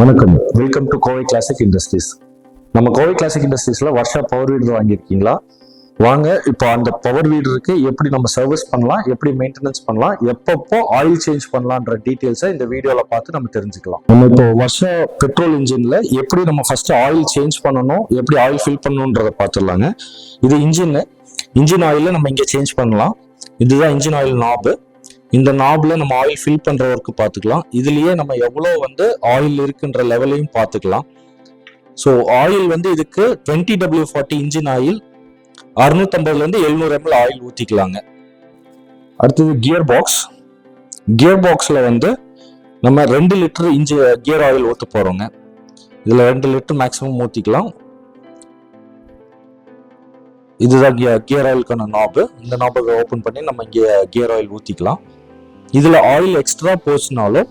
வணக்கம், welcome to Kovai classic industries. நம்ம Kovai classic இண்டஸ்ட்ரீஸ்ல வருஷா பவர் வீடர் வாங்கியிருக்கீங்களா? வாங்க, இப்போ அந்த பவர் வீடருக்கு எப்படி நம்ம சர்வீஸ் பண்ணலாம், எப்படி மெயின்டெனன்ஸ் பண்ணலாம், எப்பப்போ ஆயில் சேஞ்ச் பண்ணலான்ற டீட்டெயில்ஸை இந்த வீடியோவில் பார்த்து நம்ம தெரிஞ்சுக்கலாம். நம்ம இப்போ வருஷா பெட்ரோல் இன்ஜின்ல எப்படி நம்ம ஃபர்ஸ்ட் ஆயில் சேஞ்ச் பண்ணணும், எப்படி ஆயில் ஃபில் பண்ணணுன்றதை பார்த்துடலாங்க. இது இன்ஜின் ஆயில நம்ம இங்கே சேஞ்ச் பண்ணலாம். இதுதான் இன்ஜின் ஆயில் நாபு. இந்த நாப்ல நம்ம ஆயில் ஃபில் பண்ற ஒர்க்கு பார்த்துக்கலாம். இதுலயே நம்ம எவ்வளோ ஆயில் இருக்குன்ற லெவலையும் பார்த்துக்கலாம். ஸோ ஆயில் இதுக்கு 20W40 engine oil 650 700 ml oil ஊற்றிக்கலாங்க. அடுத்தது கியர் பாக்ஸ்ல நம்ம 2 லிட்டர் கியர் ஆயில் ஊற்ற போறோங்க. இதுல 2 லிட்டர் மேக்ஸிமம் ஊற்றிக்கலாம். இதுதான் கியர் ஆயிலுக்கான நாபு. இந்த நாபை ஓப்பன் பண்ணி நம்ம இங்கே கியர் ஆயில் ஊற்றிக்கலாம். இதுல ஆயில் எக்ஸ்ட்ரா போச்சுனாலும்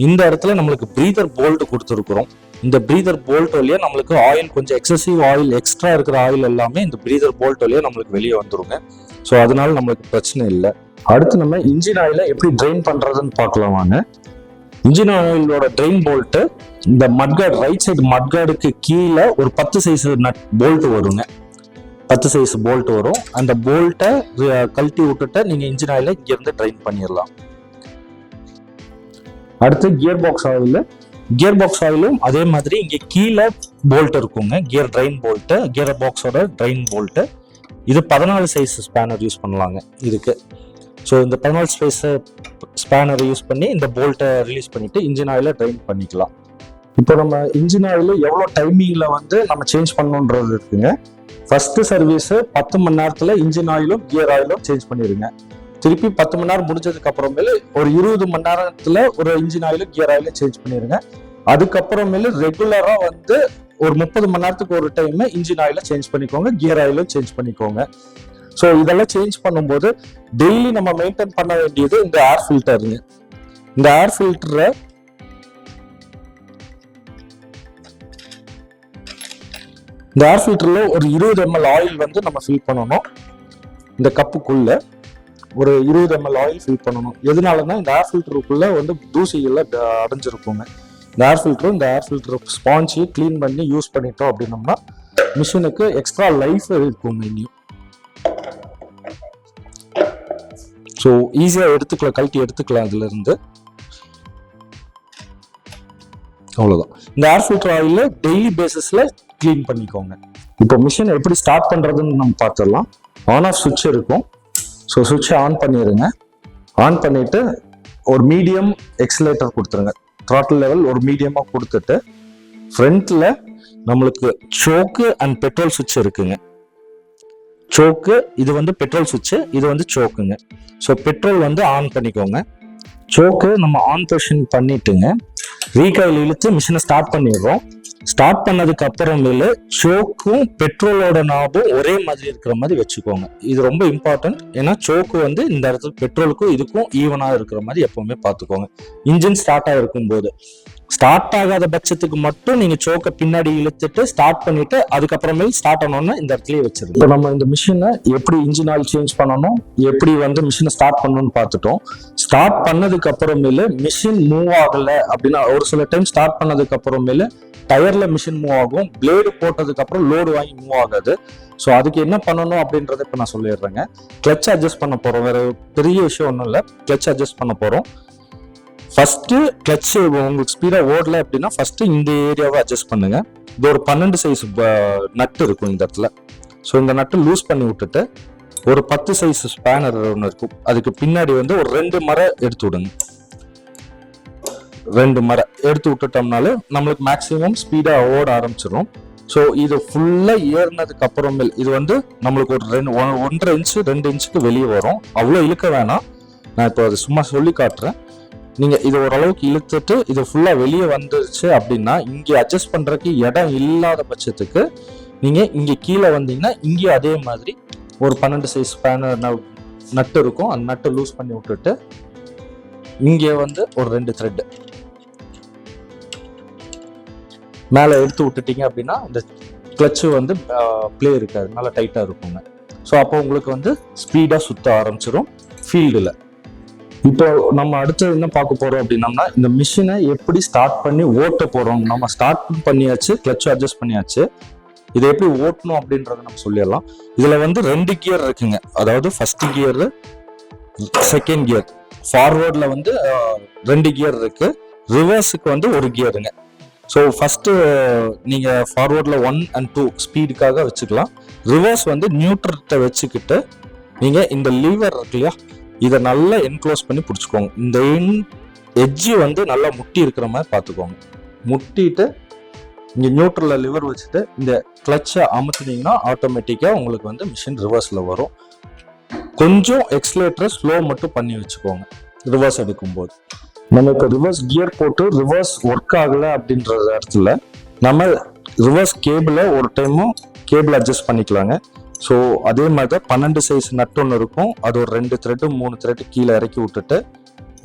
இந்த இடத்துல நம்மளுக்கு பிரீதர் போல்ட் கொடுத்துருக்குறோம். இந்த பிரீதர் போல்ட் வழியா நம்மளுக்கு ஆயில் கொஞ்சம் எக்ஸசிவ் ஆயில் எக்ஸ்ட்ரா இருக்கிற ஆயில் எல்லாமே இந்த பிரீதர் போல்ட் வழியா நம்மளுக்கு வெளியே வந்துருங்க. ஸோ அதனால நம்மளுக்கு பிரச்சனை இல்லை. அடுத்து நம்ம இன்ஜின் ஆயிலை எப்படி ட்ரெயின் பண்றதுன்னு பார்க்கலாம் வாங்க. இன்ஜின் ஆயிலோட ட்ரெயின் போல்ட்டு இந்த மட்கார்டு, ரைட் சைடு மட்கார்டுக்கு கீழே ஒரு 10 சைஸ் போல்ட் வருங்க. 10 சைஸ் போல்ட் வரும். அந்த போல்ட்டை கழட்டி விட்டுட்டு நீங்க இன்ஜின் ஆயிலை இங்கிருந்து ட்ரெயின் பண்ணிடலாம். அடுத்து கியர் பாக்ஸ் ஆயிலும் அதே மாதிரி இங்க கீழே போல்ட் இருக்குங்க. கியர் பாக்ஸோட ட்ரெயின் போல்ட். இது 14 சைஸ் ஸ்பேனர் யூஸ் பண்ணலாங்க இதுக்கு. ஸோ இந்த 14 சைஸ் ஸ்பேனரை யூஸ் பண்ணி இந்த போல்ட்டை ரிலீஸ் பண்ணிட்டு இன்ஜின் ஆயில ட்ரெயின் பண்ணிக்கலாம். இப்போ நம்ம இன்ஜின் ஆயில் எவ்வளோ டைமிங்ல நம்ம சேஞ்ச் பண்ணணுன்றது இருக்குங்க. ஃபர்ஸ்ட் சர்வீஸ் 10 மணி நேரத்துல இன்ஜின் ஆயிலும் கியர் ஆயிலும் சேஞ்ச் பண்ணிடுங்க. திருப்பி 10 மணி நேரம் முடிஞ்சதுக்கு அப்புறமேல ஒரு 20 மணி நேரத்துல ஒரு இன்ஜின் ஆயிலும் கியர் ஆயிலும் சேஞ்ச் பண்ணிருங்க. அதுக்கப்புறமேல ரெகுலரா ஒரு 30 மணி நேரத்துக்கு ஒரு டைம் இன்ஜின் ஆயில சேஞ்ச் பண்ணிக்கோங்க, கியர் ஆயிலும் சேஞ்ச் பண்ணிக்கோங்க. ஸோ இதெல்லாம் சேஞ்ச் பண்ணும்போது டெய்லி நம்ம மெயின்டைன் பண்ண வேண்டியது இந்த ஏர் ஃபில்டருங்க. இந்த ஏர் ஃபில்டர்ல ஒரு 20 ml ஆயில் நம்ம ஃபில் பண்ணணும். இந்த கப்புக்குள்ள ஒரு 20 ml ஆயில் ஃபில் பண்ணணும். எதனாலன்னா இந்த ஏர் ஃபில்டருக்குள்ள தூசிகள்ல அடைஞ்சிருக்குங்க. இந்த ஏர் ஃபில்டர் ஸ்பாஞ்சு கிளீன் பண்ணி யூஸ் பண்ணிட்டோம் அப்படின்னோம்னா மிஷினுக்கு எக்ஸ்ட்ரா லைஃப் இருக்குங்க இனியும். ஸோ ஈஸியா கழட்டி எடுத்துக்கலாம் இதுல இருந்து. அவ்வளவுதான். இந்த ஏர் ஃபில்டர் ஆயில டெய்லி பேசிஸ்ல கிளீன் பண்ணிக்கோங்க. இப்போ மிஷின் எப்படி ஸ்டார்ட் பண்றதுன்னு நம்ம பார்த்துடலாம். ஆன் ஆஃப் சுவிட்ச் இருக்கும். ஸோ சுவிட்சை ஆன் பண்ணிடுங்க. ஆன் பண்ணிட்டு ஒரு மீடியம் எக்ஸலேட்டர் கொடுத்துருங்க. த்ராட்டில் லெவல் ஒரு மீடியமாக கொடுத்துட்டு ஃப்ரண்ட்ல நம்மளுக்கு சோக்கு அண்ட் பெட்ரோல் சுவிட்ச் இருக்குங்க. சோக்கு இது பெட்ரோல் சுவிட்ச், இது சோக்குங்க. ஸோ பெட்ரோல் ஆன் பண்ணிக்கோங்க. சோக்கு நம்ம ஆன் பொசிஷன் பண்ணிட்டுங்க ரீகாயில் இழுத்து மிஷினை ஸ்டார்ட் பண்ணிடுறோம். ஸ்டார்ட் பண்ணதுக்கு அப்புறமேல சோக்கும் பெட்ரோலோட நாபும் ஒரே மாதிரி இருக்கிற மாதிரி வச்சுக்கோங்க. இது ரொம்ப இம்பார்ட்டன்ட். ஏன்னா சோக்கு இந்த இடத்துல பெட்ரோலுக்கும் இதுக்கும் ஈவனா இருக்கிற மாதிரி எப்பவுமே பார்த்துக்கோங்க. இன்ஜின் ஸ்டார்ட் ஆகிருக்கும் போது ஸ்டார்ட் ஆகாத பட்சத்துக்கு மட்டும் நீங்க சோக்கை பின்னாடி இழுத்துட்டு ஸ்டார்ட் பண்ணிட்டு அதுக்கப்புறமே ஸ்டார்ட் ஆனோம்னா இந்த இடத்துலயே வச்சிருக்கோம். இப்போ நம்ம இந்த மிஷினை எப்படி இன்ஜின் ஆயில் சேஞ்ச் பண்ணணும், எப்படி மிஷினை ஸ்டார்ட் பண்ணணும்னு பார்த்துட்டோம். ஸ்டார்ட் பண்ணதுக்கு அப்புறமேல மிஷின் மூவ் ஆகல அப்படின்னா ஒரு சில டைம் ஸ்டார்ட் பண்ணதுக்கு அப்புறமேல டயர்ல மிஷின் மூவ் ஆகும். பிளேடு போட்டதுக்கு அப்புறம் லோடு வாங்கி மூவ் ஆகாது. ஸோ அதுக்கு என்ன பண்ணணும் அப்படின்றத இப்போ நான் சொல்லிடுறேங்க. கிளச் அட்ஜஸ்ட் பண்ண போறோம். வேற பெரிய விஷயம் ஒன்றும் இல்லை. கிளச் அட்ஜஸ்ட் பண்ண போறோம். ஃபர்ஸ்ட் கிளச் உங்களுக்கு ஸ்பீடா ஓடல அப்படின்னா ஃபர்ஸ்ட் இந்த ஏரியாவை அட்ஜஸ்ட் பண்ணுங்க. இது ஒரு 12 சைஸ் நட்டு இருக்கும் இந்த இடத்துல. ஸோ இந்த நட்டு லூஸ் பண்ணி விட்டுட்டு ஒரு 10 சைஸ் ஸ்பேனர் ஒன்று இருக்கும். அதுக்கு பின்னாடி ஒரு 2 மரை எடுத்து விடுங்க. 2 மரை எடுத்து விட்டுட்டோம்னாலே நம்மளுக்கு மேக்சிமம் ஸ்பீடா ஓட ஆரம்பிச்சிடும். ஸோ இது ஃபுல்லா ஏறினதுக்கு அப்புறமே இது நம்மளுக்கு ஒரு 1.5 இன்ச்சு 2 இன்ச்சுக்கு வெளியே வரும். அவ்வளோ இழுக்க வேணாம். நான் இப்போ அதை சும்மா சொல்லி காட்டுறேன். நீங்க இது ஓரளவுக்கு இழுத்துட்டு இது ஃபுல்லா வெளியே வந்துருச்சு அப்படின்னா இங்கே அட்ஜஸ்ட் பண்றதுக்கு இடம் இல்லாத பட்சத்துக்கு நீங்க இங்க கீழே வந்தீங்கன்னா இங்கே அதே மாதிரி ஒரு 12 சைஸ் ஸ்பேனர் நட்டு இருக்கும். அந்த நட்டை லூஸ் பண்ணி விட்டுட்டு இங்கே ஒரு 2 த்ரெட் மேலே எடுத்து விட்டுட்டீங்க அப்படின்னா இந்த கிளச்சு பிளே இருக்காது, நல்லா டைட்டா இருக்குங்க. ஸோ அப்போ உங்களுக்கு ஸ்பீடா சுத்த ஆரம்பிச்சிடும் ஃபீல்டில். இப்போ நம்ம அடுத்து என்ன பார்க்க போறோம் அப்படின்னா, இந்த மிஷினை எப்படி ஸ்டார்ட் பண்ணி ஓட்ட போறோம். நம்ம ஸ்டார்ட் பண்ணியாச்சு, கிளட்ச் அட்ஜஸ்ட் பண்ணியாச்சு. இதை எப்படி ஓட்டணும் அப்படின்றத நம்ம சொல்லிடலாம். இதுல வந்து 2 கியர் இருக்குங்க. அதாவது ஃபர்ஸ்ட் கியர், செகண்ட் கியர். ஃபார்வர்ட்ல வந்து 2 கியர் இருக்கு. ரிவர்ஸுக்கு வந்து 1 கியருங்க. ஸோ ஃபர்ஸ்ட் நீங்க ஃபார்வர்ட்ல 1 and 2 ஸ்பீடுக்காக வச்சுக்கலாம். ரிவர்ஸ் வந்து நியூட்ரல்கிட்ட வச்சுக்கிட்டு நீங்க இந்த லீவர் இருக்கு இல்லையா, இதை நல்லா என்க்ளோஸ் பண்ணி பிடிச்சிக்கோங்க. இந்த எட்ஜு வந்து நல்லா முட்டி இருக்கிற மாதிரி பார்த்துக்கோங்க. முட்டிட்டு இங்கே நியூட்ரலில் லிவர் வச்சுட்டு இந்த கிளச்சை அமுத்துனீங்கன்னா ஆட்டோமேட்டிக்காக உங்களுக்கு வந்து மிஷின் ரிவர்ஸில் வரும். கொஞ்சம் எக்ஸ்லேட்டரை ஸ்லோ மட்டும் பண்ணி வச்சுக்கோங்க ரிவர்ஸ் எடுக்கும்போது. நம்ம இப்போ ரிவர்ஸ் கியர் போட்டு ரிவர்ஸ் ஒர்க் ஆகலை அப்படின்ற இடத்துல நம்ம ரிவர்ஸ் கேபிளை ஒரு டைமும் கேபிள் அட்ஜஸ்ட் பண்ணிக்கலாங்க. ஸோ அதே மாதிரி தான் 12 சைஸ் நட்டு ஒன்று இருக்கும். அது ஒரு 2 த்ரெட்டு 3 த்ரெட்டு கீழே இறக்கி விட்டுட்டு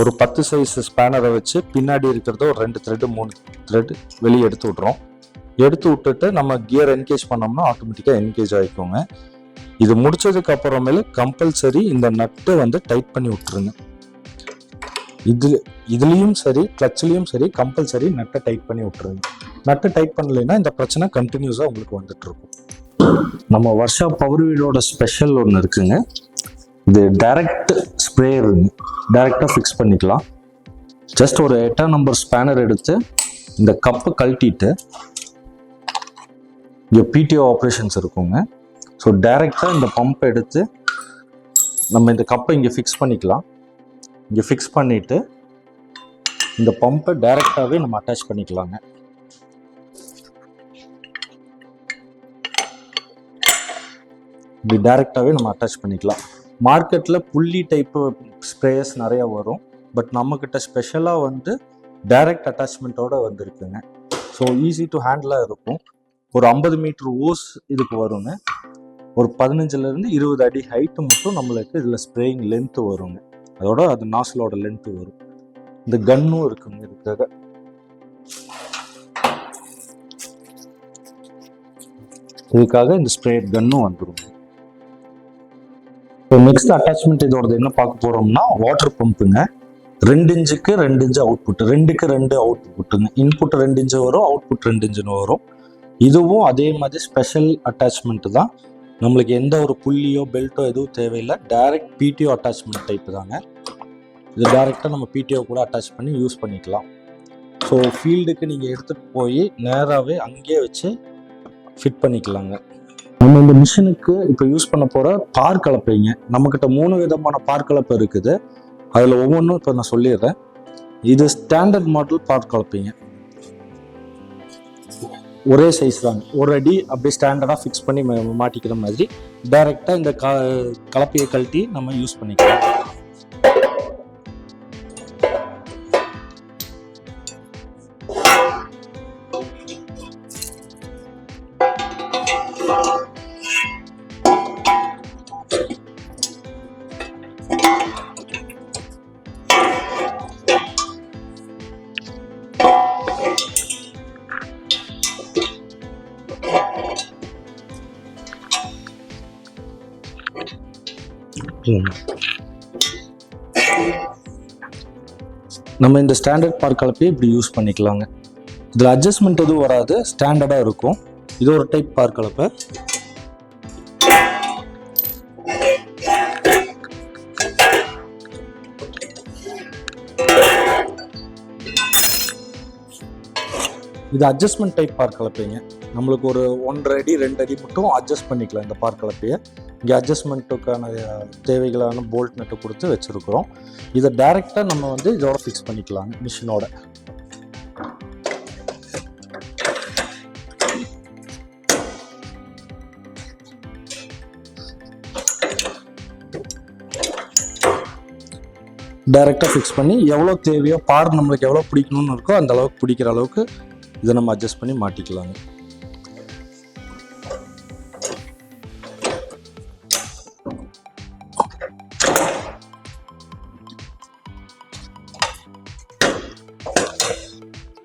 ஒரு 10 சைஸ் ஸ்பேனரை வச்சு பின்னாடி இருக்கிறத ஒரு 2 த்ரெட்டு 3 த்ரெட்டு வெளியே எடுத்து விட்றோம். எடுத்து விட்டுட்டு நம்ம கியர் என்கேஜ் பண்ணோம்னா ஆட்டோமேட்டிக்காக என்கேஜ் ஆகிக்கோங்க. இது முடிச்சதுக்கு அப்புறமேல கம்பல்சரி இந்த நட்டை வந்து டைட் பண்ணி விட்டுருங்க. இதுலேயும் சரி கிளச்லேயும் சரி கம்பல்சரி நட்டை டைட் பண்ணி விட்டுருங்க. நட்டை டைட் பண்ணலைன்னா இந்த பிரச்சனை கண்டினியூஸாக உங்களுக்கு வந்துட்டு இருக்கும். நம்ம வர்ஷா பவர் வீலோட ஸ்பெஷல் ஒன்று இருக்குங்க. இது டைரக்ட் ஸ்ப்ரேயருங்க. டைரக்டாக ஃபிக்ஸ் பண்ணிக்கலாம். ஜஸ்ட் ஒரு 8ஆம் நம்பர் ஸ்பேனர் எடுத்து இந்த கப்பை கழட்டிட்டு இங்கே பிடிஓ ஆப்ரேஷன்ஸ் இருக்குங்க. ஸோ டைரெக்டாக இந்த பம்பை எடுத்து நம்ம இந்த கப்பை இங்கே ஃபிக்ஸ் பண்ணிக்கலாம். இங்கே ஃபிக்ஸ் பண்ணிவிட்டு இந்த பம்பை டைரெக்டாகவே நம்ம அட்டாச் பண்ணிக்கலாங்க. இப்படி டைரெக்டாகவே நம்ம அட்டாச் பண்ணிக்கலாம். மார்க்கெட்டில் புள்ளி டைப்பு ஸ்ப்ரேயர்ஸ் நிறையா வரும். பட் நம்மக்கிட்ட ஸ்பெஷலாக வந்து டைரக்ட் அட்டாச்மெண்ட்டோடு வந்துருக்குங்க. ஸோ ஈஸி டு ஹேண்டிலாக இருக்கும். ஒரு 50 மீட்டர் ஓஸ் இதுக்கு வருங்க. ஒரு 15லேருந்து 20 அடி ஹைட்டு மட்டும் நம்மளுக்கு இதில் ஸ்ப்ரேயிங் லென்த்து வருங்க. அதோட அது நாசலோட லென்த்து வரும். இந்த கன்னும் இருக்குங்க இதுக்காக. இதுக்காக இந்த ஸ்ப்ரே கன்னும் வந்துடும். இப்போ நெக்ஸ்ட் அட்டாச்மெண்ட் இதோட என்ன பார்க்க போகிறோம்னா வாட்டர் பம்புங்க. 2 இன்ச்சுக்கு 2 இன்ச்சு அவுட்புட், 2க்கு 2 அவுட்புட்டுங்க. இன்புட் 2 இன்ச்சு வரும், அவுட்புட் 2 இன்ச்சுன்னு வரும். இதுவும் அதே மாதிரி ஸ்பெஷல் அட்டாச்மெண்ட் தான். நம்மளுக்கு எந்த ஒரு புள்ளியோ பெல்ட்டோ எதுவும் தேவையில்லை. டைரக்ட் பிடிஓ அட்டாச்மெண்ட் டைப் தாங்க. இது டைரெக்டாக நம்ம பிடிஓ கூட அட்டாச் பண்ணி யூஸ் பண்ணிக்கலாம். ஸோ ஃபீல்டுக்கு நீங்கள் எடுத்துகிட்டு போய் நேராகவே அங்கேயே வச்சு ஃபிட் பண்ணிக்கலாங்க. நம்ம இந்த மிஷினுக்கு இப்போ யூஸ் பண்ண போகிற பார் கலப்பைங்க. நம்மக்கிட்ட 3 விதமான பார் கலப்பை இருக்குது. அதில் ஒவ்வொன்றும் இப்போ நான் சொல்லிடுறேன். இது ஸ்டாண்டர்ட் மாடல் பார் கலப்பைங்க. ஒரே சைஸ் தாங்க. ஒரு அடி அப்படியே ஸ்டாண்டர்டாக ஃபிக்ஸ் பண்ணி மாட்டிக்கிற மாதிரி டைரெக்டாக இந்த கலப்பையை கழட்டி நம்ம யூஸ் பண்ணிக்கலாம். நம்ம இந்த ஸ்டாண்டர்ட் பார் கலப்பையை இப்படி யூஸ் பண்ணிக்கலாங்க. இதில் அட்ஜஸ்ட்மெண்ட் எதுவும் வராது, ஸ்டாண்டர்டாக இருக்கும். இது ஒரு டைப் பார் கலப்பை. இது அட்ஜஸ்ட்மெண்ட் டைப் பார் கலப்பைங்க. நம்மளுக்கு ஒரு 1.5 அடி 2 அடி மட்டும் அட்ஜஸ்ட் பண்ணிக்கலாம் இந்த பார் கலப்பையை. இங்கே அட்ஜஸ்ட்மெண்ட்டுக்கான தேவைகளான போல்ட் நட்டு கொடுத்து வச்சுருக்குறோம். இதை டைரெக்டாக நம்ம வந்து இதோட ஃபிக்ஸ் பண்ணிக்கலாங்க மிஷினோட. டைரெக்டாக ஃபிக்ஸ் பண்ணி எவ்வளோ தேவையோ பார் நம்மளுக்கு எவ்வளோ பிடிக்கணும்னு இருக்கோ அந்த அளவுக்கு பிடிக்கிற அளவுக்கு இதை நம்ம அட்ஜஸ்ட் பண்ணி மாட்டிக்கலாங்க.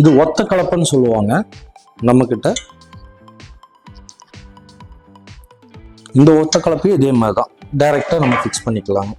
இது ஒத்த கலப்பைன்னு சொல்லுவாங்க நம்மக்கிட்ட. இந்த ஒத்த கலப்பையும் இதே மாதிரி தான் டைரெக்டாக நம்ம ஃபிக்ஸ் பண்ணிக்கலாங்க.